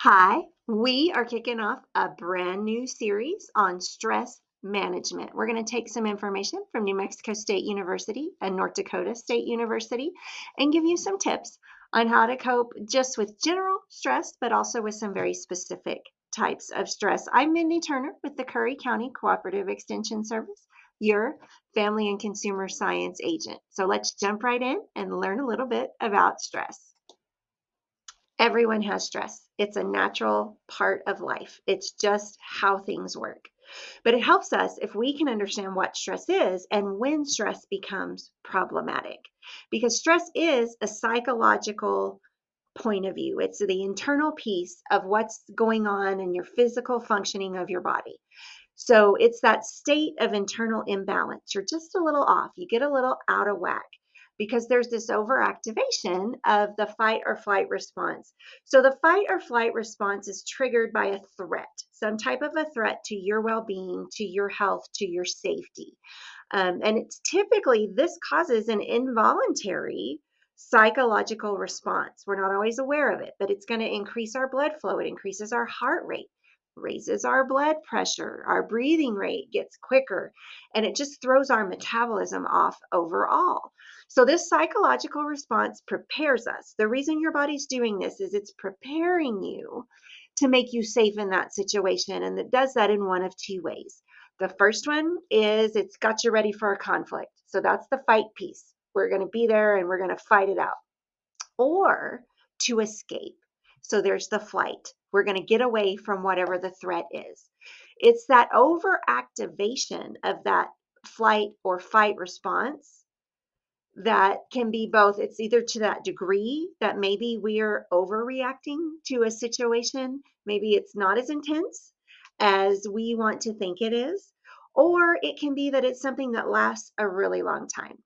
Hi, we are kicking off a brand new series on stress management. We're going to take some information from New Mexico State University and North Dakota State University and give you some tips on how to cope just with general stress, but also with some very specific types of stress. I'm Mindy Turner with the Curry County Cooperative Extension Service, your family and consumer science agent. So let's jump right in and learn a little bit about stress. Everyone has stress. It's a natural part of life. It's just how things work. But it helps us if we can understand what stress is and when stress becomes problematic. Because stress is a psychological point of view, it's the internal piece of what's going on in your physical functioning of your body. So it's that state of internal imbalance. You're just a little off. You get a little out of whack because there's this overactivation of the fight or flight response. So the fight or flight response is triggered by a threat, some type of a threat to your well-being, to your health, to your safety. And it's typically this causes an involuntary psychological response. We're not always aware of it, but it's going to increase our blood flow. It increases our heart rate, raises our blood pressure, our breathing rate gets quicker, and it just throws our metabolism off overall. So this psychological response prepares us. The reason your body's doing this is it's preparing you to make you safe in that situation, and it does that in one of two ways. The first one is it's got you ready for a conflict. So that's the fight piece. We're going to be there and we're going to fight it out. Or to escape. So there's the flight. We're going to get away from whatever the threat is. It's that overactivation of that flight or fight response that can be both. It's either to that degree that maybe we're overreacting to a situation, maybe it's not as intense as we want to think it is, or it can be that it's something that lasts a really long time.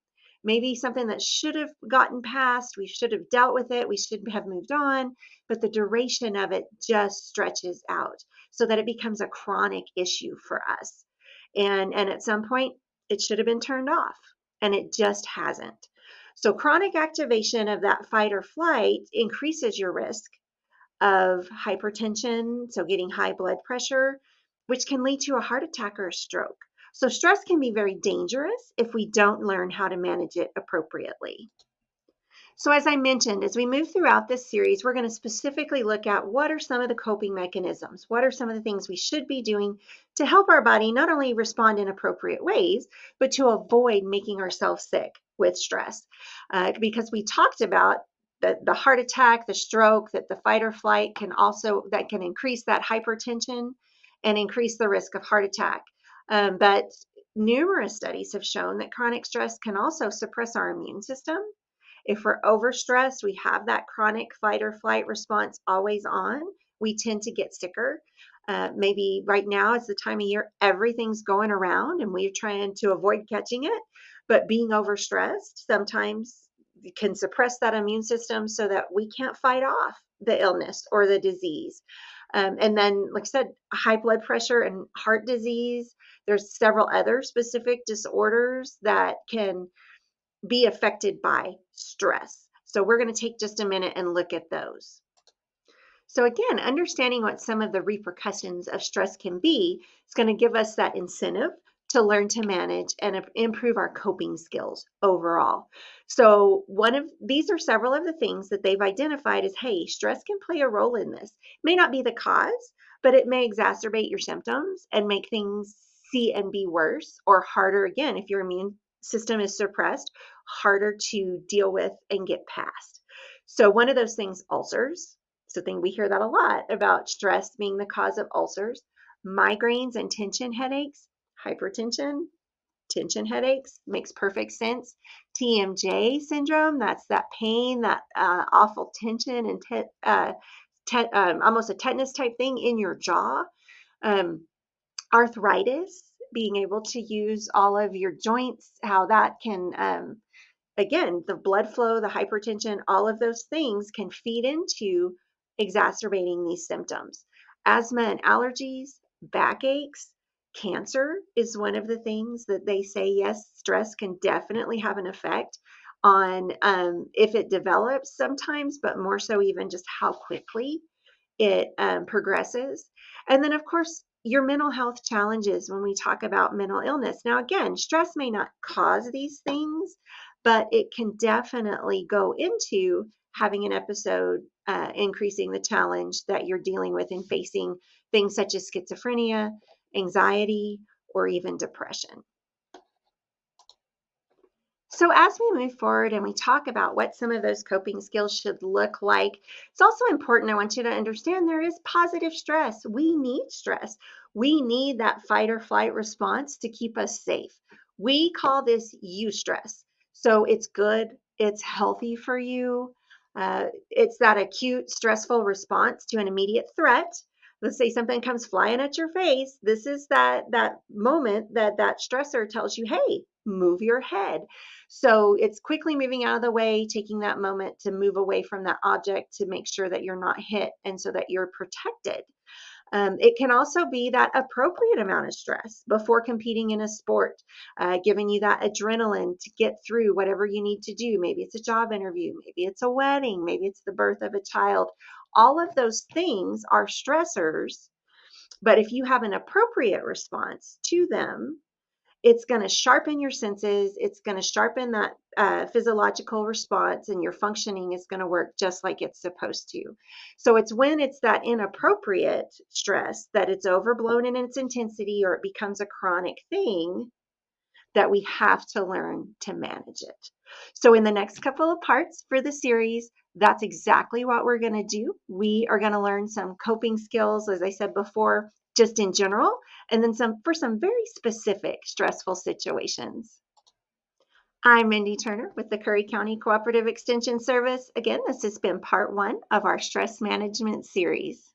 Maybe something that should have gotten past, we should have dealt with it, we should have moved on, but the duration of it just stretches out so that it becomes a chronic issue for us. And at some point, it should have been turned off, and it just hasn't. So chronic activation of that fight or flight increases your risk of hypertension, so getting high blood pressure, which can lead to a heart attack or a stroke. So stress can be very dangerous if we don't learn how to manage it appropriately. So as I mentioned, as we move throughout this series, we're going to specifically look at what are some of the coping mechanisms, what are some of the things we should be doing to help our body not only respond in appropriate ways, but to avoid making ourselves sick with stress. Because we talked about the heart attack, the stroke, that the fight or flight can also, that can increase that hypertension and increase the risk of heart attack. But numerous studies have shown that chronic stress can also suppress our immune system. If we're overstressed, we have that chronic fight or flight response always on, we tend to get sicker. Maybe right now is the time of year everything's going around and we're trying to avoid catching it, but being overstressed sometimes can suppress that immune system so that we can't fight off the illness or the disease. And then, like I said, high blood pressure and heart disease. There's several other specific disorders that can be affected by stress. So we're going to take just a minute and look at those. So again, understanding what some of the repercussions of stress can be is going to give us that incentive to learn to manage and improve our coping skills overall. So these are several of the things that they've identified as, hey, stress can play a role in this. It may not be the cause, but it may exacerbate your symptoms and make things see and be worse or harder again if your immune system is suppressed, harder to deal with and get past. So one of those things, ulcers. So we hear that a lot about stress being the cause of ulcers, migraines and tension headaches, hypertension, tension headaches, makes perfect sense. TMJ syndrome, that's that pain, that awful tension and almost a tetanus type thing in your jaw. Arthritis, being able to use all of your joints, how that can, again, the blood flow, the hypertension, all of those things can feed into exacerbating these symptoms. Asthma and allergies, backaches, cancer is one of the things that they say, yes, stress can definitely have an effect on if it develops sometimes, but more so even just how quickly it progresses. And then, of course, your mental health challenges when we talk about mental illness. Now, again, stress may not cause these things, but it can definitely go into having an episode increasing the challenge that you're dealing with and facing things such as schizophrenia, anxiety, or even depression. So, as we move forward and we talk about what some of those coping skills should look like, it's also important. I want you to understand there is positive stress. We need stress. We need that fight or flight response to keep us safe. We call this eustress. So, it's good, it's healthy for you. It's that acute, stressful response to an immediate threat. Let's say something comes flying at your face. This is that moment that stressor tells you, hey, move your head. So it's quickly moving out of the way, taking that moment to move away from that object to make sure that you're not hit and so that you're protected. It can also be that appropriate amount of stress before competing in a sport, giving you that adrenaline to get through whatever you need to do. Maybe it's a job interview, maybe it's a wedding, maybe it's the birth of a child. All of those things are stressors, but if you have an appropriate response to them, it's going to sharpen your senses. It's going to sharpen that physiological response, and your functioning is going to work just like it's supposed to. So it's when it's that inappropriate stress that it's overblown in its intensity or it becomes a chronic thing that we have to learn to manage it. So in the next couple of parts for the series, that's exactly what we're going to do. We are going to learn some coping skills, as I said before, just in general, and then some for some very specific stressful situations. I'm Mindy Turner with the Curry County Cooperative Extension Service. Again, this has been part 1 of our stress management series.